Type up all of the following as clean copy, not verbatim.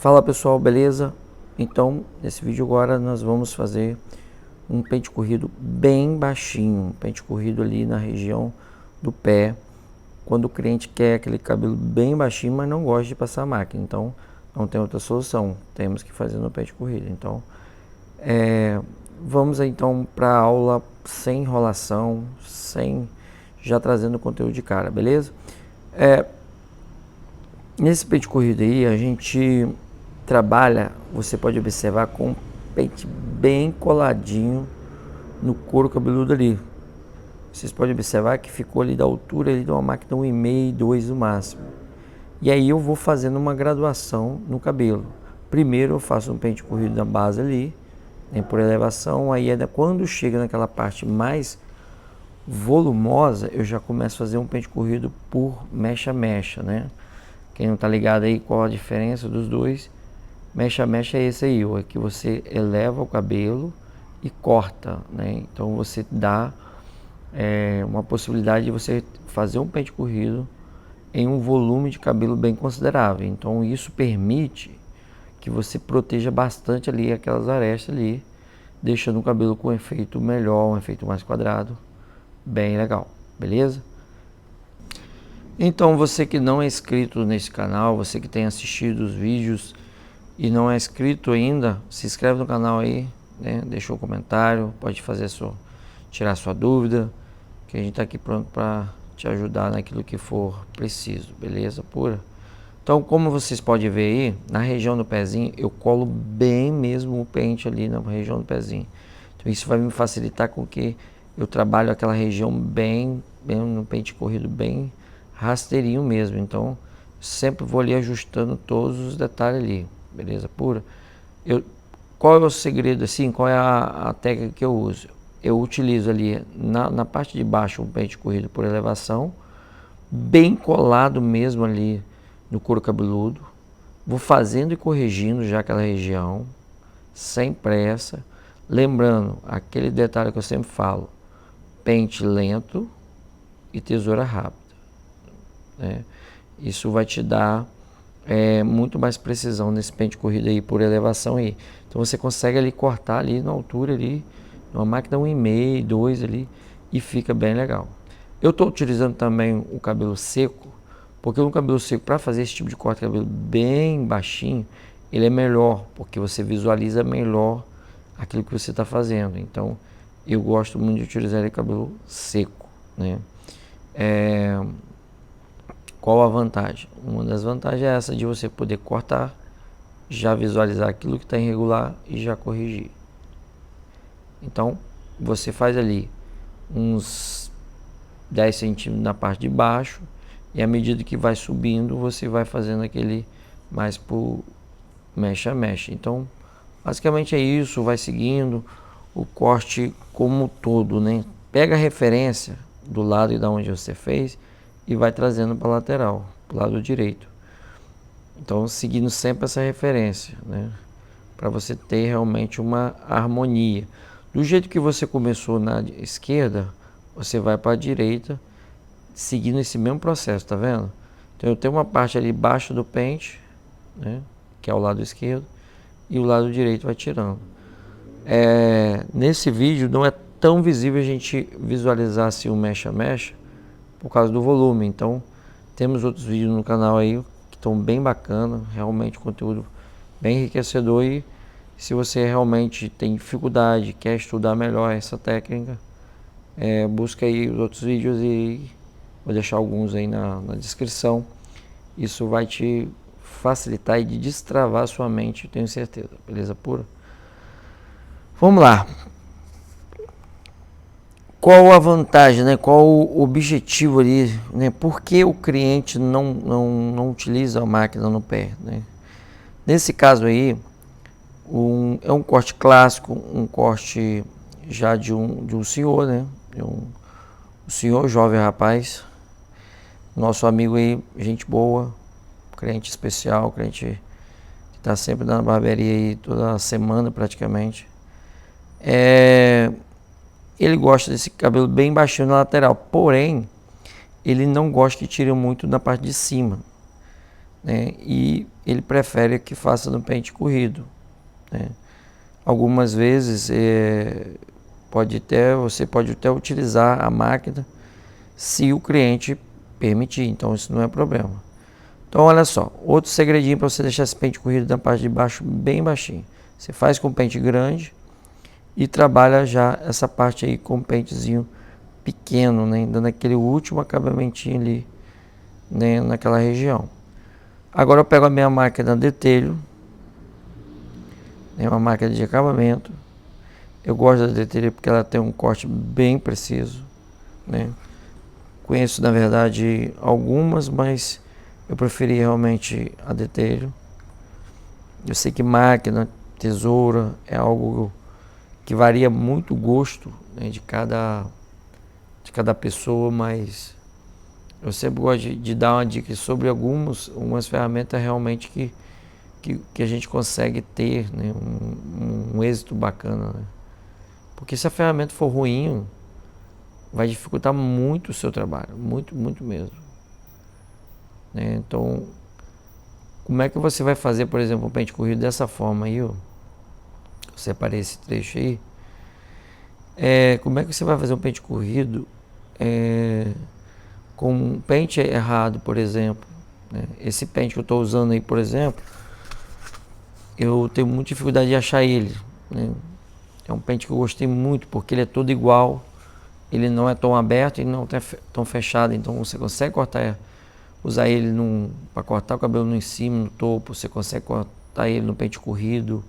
Fala pessoal, beleza? Então, nesse vídeo agora nós vamos fazer um pente corrido bem baixinho, um pente corrido ali na região do pé, quando o cliente quer aquele cabelo bem baixinho, mas não gosta de passar a máquina, então não tem outra solução, temos que fazer no pente corrido. Então, vamos então para a aula sem enrolação, já trazendo o conteúdo de cara, beleza? Nesse pente corrido aí, a gente trabalha, você pode observar, com um pente bem coladinho no couro cabeludo ali. Vocês podem observar que ficou ali da altura ali de uma máquina 1,5, 2 no máximo. E aí eu vou fazendo uma graduação no cabelo. Primeiro eu faço um pente corrido na base ali, por elevação. Aí quando chega naquela parte mais volumosa, eu já começo a fazer um pente corrido por mecha a mecha, né? Quem não tá ligado aí qual a diferença dos dois, mecha a mecha é esse aí, é que você eleva o cabelo e corta, né? Então você dá uma possibilidade de você fazer um pente corrido em um volume de cabelo bem considerável. Então isso permite que você proteja bastante ali aquelas arestas ali, deixando o cabelo com um efeito melhor, um efeito mais quadrado, bem legal, beleza? Então você que não é inscrito nesse canal, você que tem assistido os vídeos e não é inscrito ainda, se inscreve no canal aí, né? Deixa um comentário, pode fazer tirar sua dúvida, que a gente está aqui pronto para te ajudar naquilo que for preciso, beleza pura? Então, como vocês podem ver aí, na região do pezinho, eu colo bem mesmo o pente ali na região do pezinho. Então isso vai me facilitar com que eu trabalho aquela região bem no pente corrido, bem rasteirinho mesmo. Então sempre vou ali ajustando todos os detalhes ali, beleza pura? Qual é o segredo assim, qual é a técnica que eu uso? Eu utilizo ali na parte de baixo um pente corrido por elevação, bem colado mesmo ali no couro cabeludo, vou fazendo e corrigindo já aquela região, sem pressa, lembrando aquele detalhe que eu sempre falo, pente lento e tesoura rápida, né? Isso vai te dar muito mais precisão nesse pente corrido aí por elevação aí. Então você consegue ali cortar ali na altura ali, numa máquina 1,5, 2 ali, e fica bem legal. Eu estou utilizando também o cabelo seco, porque no cabelo seco, para fazer esse tipo de corte de cabelo bem baixinho, ele é melhor, porque você visualiza melhor aquilo que você está fazendo. Então eu gosto muito de utilizar o cabelo seco, né? Qual a vantagem? Uma das vantagens é essa de você poder cortar, já visualizar aquilo que está irregular e já corrigir. Então você faz ali uns 10 centímetros na parte de baixo, e à medida que vai subindo você vai fazendo aquele mais por mecha a mecha. Então basicamente é isso, vai seguindo o corte como um todo, né? Pega a referência do lado e da onde você fez e vai trazendo para a lateral, para o lado direito. Então seguindo sempre essa referência, né? Para você ter realmente uma harmonia. Do jeito que você começou na esquerda, você vai para a direita, seguindo esse mesmo processo, tá vendo? Então eu tenho uma parte ali embaixo do pente, né? Que é o lado esquerdo, e o lado direito vai tirando. Nesse vídeo não é tão visível a gente visualizar assim o mecha a mecha por causa do volume. Então temos outros vídeos no canal aí que estão bem bacana, realmente conteúdo bem enriquecedor. E se você realmente tem dificuldade, quer estudar melhor essa técnica, busca aí os outros vídeos e vou deixar alguns aí na descrição. Isso vai te facilitar e destravar sua mente, tenho certeza, beleza pura? Vamos lá. Qual a vantagem, né? Qual o objetivo ali, né? Por que o cliente não utiliza a máquina no pé, né? Nesse caso aí, é um corte clássico, um corte já de um senhor, né? Um senhor jovem rapaz, nosso amigo aí, gente boa, cliente especial, cliente que está sempre na barbearia aí toda semana praticamente. Ele gosta desse cabelo bem baixinho na lateral, porém ele não gosta que tire muito na parte de cima. né? E ele prefere que faça no pente corrido, né? Algumas vezes você pode até utilizar a máquina se o cliente permitir, então isso não é problema. Então olha só, outro segredinho para você deixar esse pente corrido na parte de baixo bem baixinho. Você faz com pente grande e trabalha já essa parte aí com pentezinho pequeno, né? Dando aquele último acabamentinho ali, né? Naquela região. Agora eu pego a minha máquina de telho, né? Uma máquina de acabamento. Eu gosto da de telho porque ela tem um corte bem preciso, né? Conheço na verdade algumas, mas eu preferi realmente a de telho. Eu sei que máquina, tesoura é algo que varia muito o gosto, né, de cada pessoa, mas eu sempre gosto de dar uma dica sobre algumas ferramentas realmente que a gente consegue ter, né, um êxito bacana, né? Porque se a ferramenta for ruim, vai dificultar muito o seu trabalho, muito, muito mesmo, né? Então, como é que você vai fazer, por exemplo, um pente corrido dessa forma aí, ó? Eu separei esse trecho aí. Como é que você vai fazer um pente corrido com um pente errado, por exemplo, né? Esse pente que eu estou usando aí, por exemplo, eu tenho muita dificuldade de achar ele, né? É um pente que eu gostei muito porque ele é todo igual, ele não é tão aberto e não é tão fechado, então você consegue usar ele para cortar o cabelo no em cima, no topo, você consegue cortar ele no pente corrido,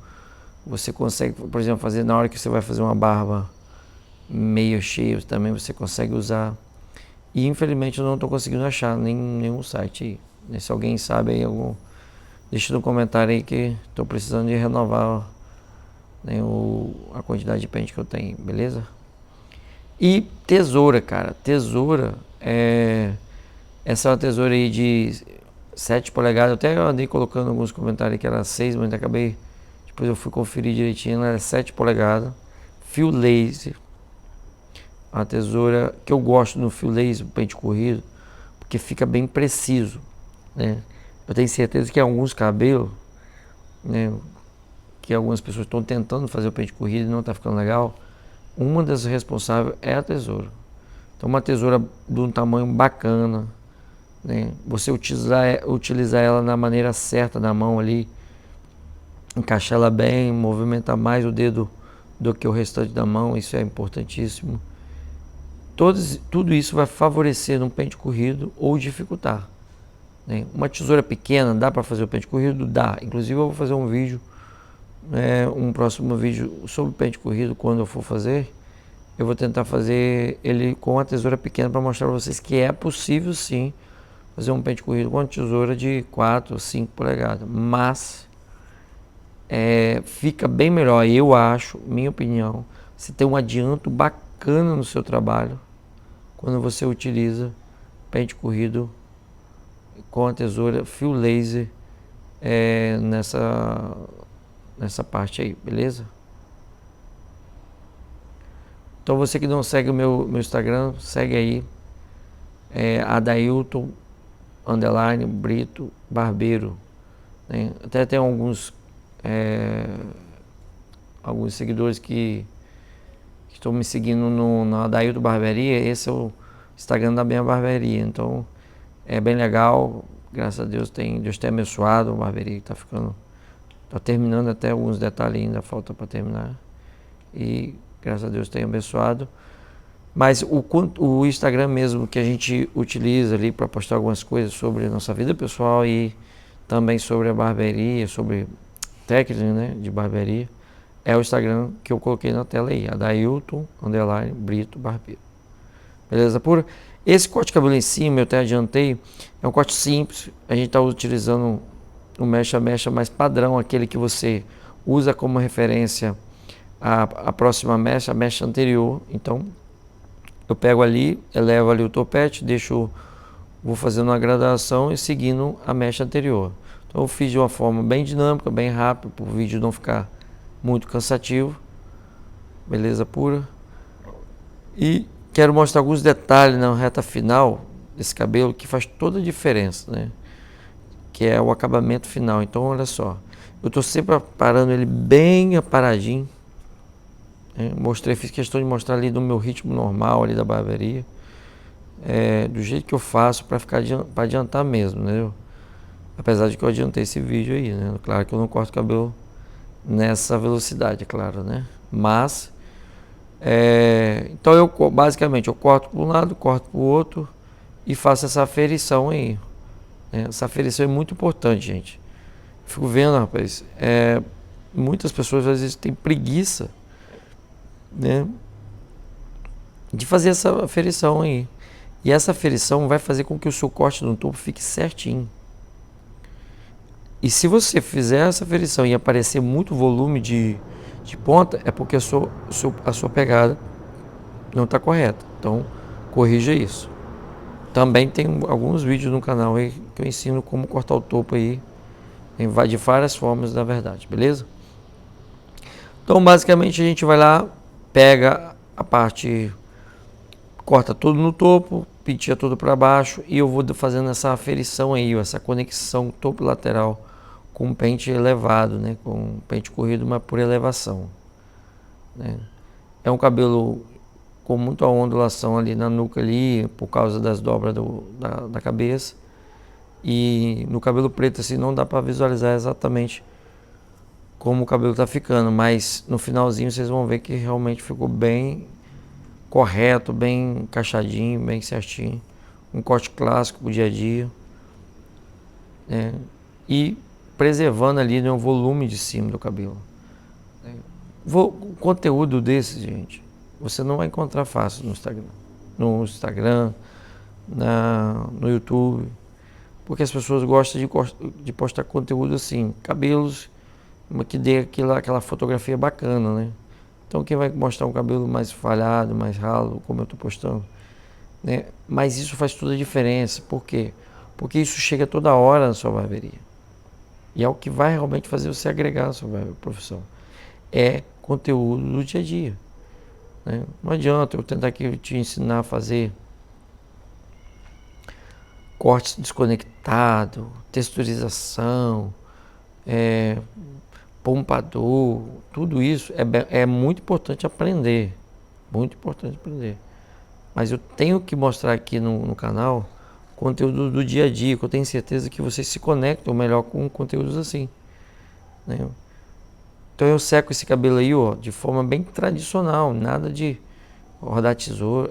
você consegue, por exemplo, fazer na hora que você vai fazer uma barba meio cheia, também você consegue usar. E infelizmente eu não estou conseguindo achar nenhum site aí. Se alguém sabe aí, deixa no comentário aí que estou precisando de renovar, né, a quantidade de pente que eu tenho, beleza? E tesoura, cara. Tesoura, essa é uma tesoura aí de 7 polegadas. Eu até andei colocando alguns comentários que era 6, mas acabei. Depois eu fui conferir direitinho, ela é 7 polegadas. Fio laser. A tesoura que eu gosto no fio laser, pente corrido, porque fica bem preciso, né? Eu tenho certeza que alguns cabelos, né, que algumas pessoas estão tentando fazer o pente corrido e não está ficando legal, uma das responsáveis é a tesoura. Então uma tesoura de um tamanho bacana, né? Você utilizar ela na maneira certa da mão ali, encaixar ela bem, movimentar mais o dedo do que o restante da mão, isso é importantíssimo. Tudo isso vai favorecer um pente corrido ou dificultar, né? Uma tesoura pequena, dá para fazer o pente corrido? Dá. Inclusive eu vou fazer um vídeo, um próximo vídeo sobre pente corrido, quando eu for fazer. Eu vou tentar fazer ele com a tesoura pequena para mostrar para vocês que é possível sim fazer um pente corrido com uma tesoura de 4 ou 5 polegadas. Mas fica bem melhor, eu acho, minha opinião, você tem um adianto bacana no seu trabalho quando você utiliza pente corrido com a tesoura fio laser nessa parte aí, beleza? Então você que não segue o meu Instagram, segue aí, Adailton _Brito Barbeiro, né? Até tem alguns seguidores que estão me seguindo no Adailton Barbearia. Esse é o Instagram da minha barbearia, então é bem legal, graças a Deus. Deus tem abençoado a barbearia, tá terminando, até alguns detalhes ainda falta para terminar, e graças a Deus tem abençoado. Mas o Instagram mesmo que a gente utiliza ali para postar algumas coisas sobre a nossa vida pessoal e também sobre a barbearia, sobre técnica, né, de barbearia, é o Instagram que eu coloquei na tela aí, Adailton _Brito Barbeiro. Beleza pura? Esse corte de cabelo em cima, eu até adiantei, é um corte simples. A gente está utilizando o mecha mais padrão, aquele que você usa como referência a próxima mecha, a mecha anterior. Então eu pego ali, elevo ali o topete, vou fazendo uma gradação e seguindo a mecha anterior. Então eu fiz de uma forma bem dinâmica, bem rápida, para o vídeo não ficar muito cansativo. Beleza pura? E quero mostrar alguns detalhes na reta final desse cabelo que faz toda a diferença, né? que é o acabamento final. Então, olha só, eu estou sempre parando ele bem aparadinho. Fiz questão de mostrar ali no meu ritmo normal ali da barbearia, do jeito que eu faço para adiantar mesmo, né? Apesar de que eu adiantei esse vídeo aí, né? Claro que eu não corto cabelo nessa velocidade, é claro, né? Mas, então basicamente eu corto para um lado, corto para o outro e faço essa aferição aí. Essa aferição é muito importante, gente. Fico vendo, rapaz, muitas pessoas às vezes têm preguiça, né, de fazer essa aferição aí. E essa aferição vai fazer com que o seu corte no topo fique certinho. E se você fizer essa aferição e aparecer muito volume de ponta, é porque a sua pegada não está correta. Então, corrija isso. Também tem alguns vídeos no canal aí que eu ensino como cortar o topo aí, de várias formas, na verdade, beleza? Então, basicamente, a gente vai lá, pega a parte, corta tudo no topo, penteia tudo para baixo e eu vou fazendo essa aferição aí, essa conexão topo lateral com pente elevado, né? Com pente corrido, mas por elevação, né? É um cabelo com muita ondulação ali na nuca ali, por causa das dobras da cabeça. E no cabelo preto assim não dá para visualizar exatamente como o cabelo tá ficando, mas no finalzinho vocês vão ver que realmente ficou bem correto, bem encaixadinho, bem certinho. Um corte clássico pro dia a dia, né? E preservando ali, né, o volume de cima do cabelo. Conteúdo desse, gente, você não vai encontrar fácil no Instagram, no YouTube, porque as pessoas gostam de postar conteúdo assim, cabelos que dê aquela fotografia bacana, né? Então quem vai mostrar um cabelo mais falhado, mais ralo, como eu estou postando, né? Mas isso faz toda a diferença. Por quê? Porque isso chega toda hora na sua barbearia. E é o que vai realmente fazer você agregar na sua profissão. É conteúdo do dia a dia, né? Não adianta eu tentar aqui te ensinar a fazer cortes desconectado, texturização, pompador, tudo isso é muito importante aprender, muito importante aprender. Mas eu tenho que mostrar aqui no canal conteúdo do dia a dia, que eu tenho certeza que vocês se conectam melhor com conteúdos assim, né? Então eu seco esse cabelo aí, ó, de forma bem tradicional, nada de rodar tesoura,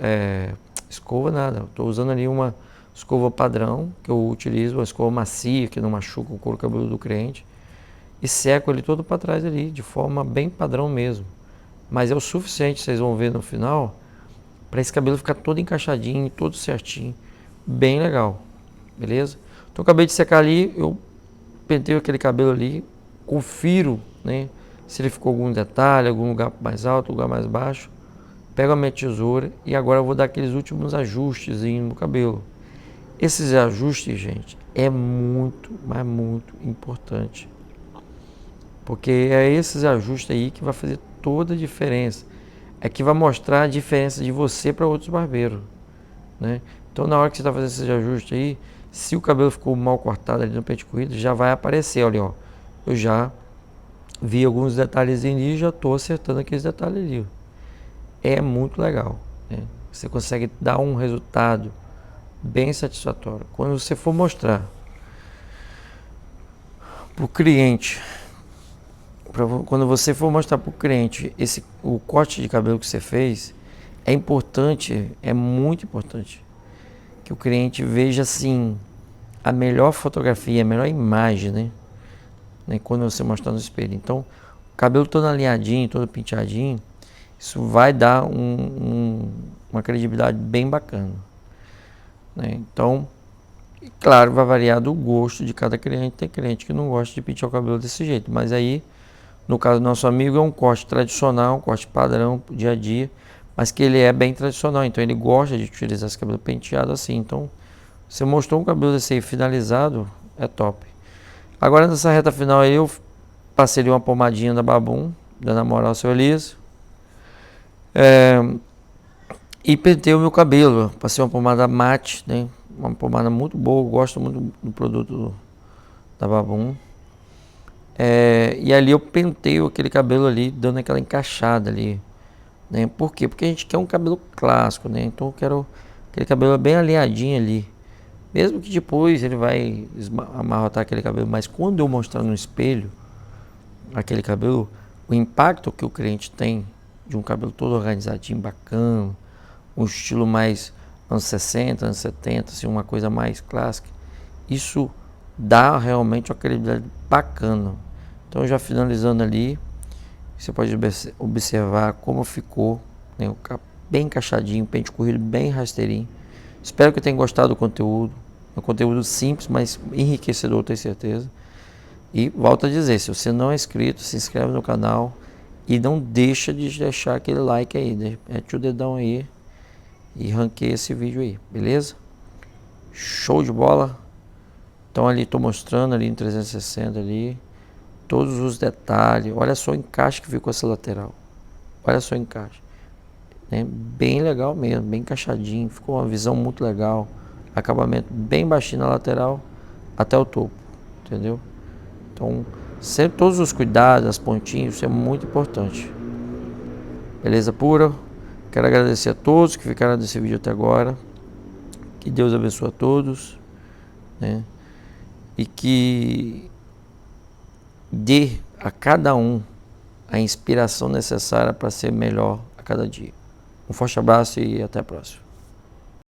escova, nada. Estou usando ali uma escova padrão, que eu utilizo, uma escova macia, que não machuca o couro cabeludo do cliente, e seco ele todo para trás ali, de forma bem padrão mesmo. Mas é o suficiente, vocês vão ver no final, para esse cabelo ficar todo encaixadinho, todo certinho, bem legal, beleza? Então acabei de secar ali, eu penteio aquele cabelo ali, confiro, né, se ele ficou algum detalhe, algum lugar mais alto, lugar mais baixo. Pego a minha tesoura e agora eu vou dar aqueles últimos ajustes no cabelo. Esses ajustes, gente, é muito, mas muito importante. Porque é esses ajustes aí que vai fazer toda a diferença. É que vai mostrar a diferença de você para outros barbeiros, né? Então na hora que você está fazendo esses ajustes aí, se o cabelo ficou mal cortado ali no pente corrido, já vai aparecer, olha, ó. Eu já vi alguns detalhes ali e já estou acertando aqueles detalhes ali. É muito legal, né? Você consegue dar um resultado bem satisfatório. Quando você for mostrar para o cliente, quando você for mostrar para o cliente o corte de cabelo que você fez, é importante, é muito importante que o cliente veja assim a melhor fotografia, a melhor imagem, né? Quando você mostrar no espelho. Então, o cabelo todo alinhadinho, todo penteadinho, isso vai dar uma credibilidade bem bacana, né? Então, claro, vai variar do gosto de cada cliente. Tem cliente que não gosta de pentear o cabelo desse jeito, mas aí, no caso do nosso amigo, é um corte tradicional, um corte padrão, dia a dia, mas que ele é bem tradicional, então ele gosta de utilizar esse cabelo penteado assim. Então, você mostrou um cabelo desse aí finalizado, é top. Agora, nessa reta final aí, eu passei ali uma pomadinha da Babum, dando a moral ao seu Elias. E pentei o meu cabelo, passei uma pomada mate, né? Uma pomada muito boa, eu gosto muito do produto da Babum. E ali eu penteio aquele cabelo ali, dando aquela encaixada ali, né? Por quê? Porque a gente quer um cabelo clássico, né? Então eu quero aquele cabelo bem alinhadinho ali. Mesmo que depois ele vai amarrotar aquele cabelo, mas quando eu mostrar no espelho aquele cabelo, o impacto que o cliente tem de um cabelo todo organizadinho, bacana, um estilo mais anos 60, anos 70, assim, uma coisa mais clássica, isso dá realmente uma credibilidade bacana. Então, já finalizando ali, você pode observar como ficou, né, bem encaixadinho, pente corrido bem rasteirinho. Espero que tenham gostado do conteúdo. É um conteúdo simples, mas enriquecedor, tenho certeza. E volto a dizer, se você não é inscrito, se inscreve no canal e não deixa de deixar aquele like aí, mete o dedão aí e ranqueia esse vídeo aí, beleza? Show de bola! Então ali estou mostrando ali em 360 ali, todos os detalhes. Olha só o encaixe que ficou essa lateral. Olha só o encaixe. Bem legal mesmo, bem encaixadinho. Ficou uma visão muito legal. Acabamento bem baixinho na lateral até o topo, entendeu? Então, sempre todos os cuidados, as pontinhas, isso é muito importante. Beleza pura? Quero agradecer a todos que ficaram nesse vídeo até agora. Que Deus abençoe a todos, né? E que dê a cada um a inspiração necessária para ser melhor a cada dia. Um forte abraço e até a próxima.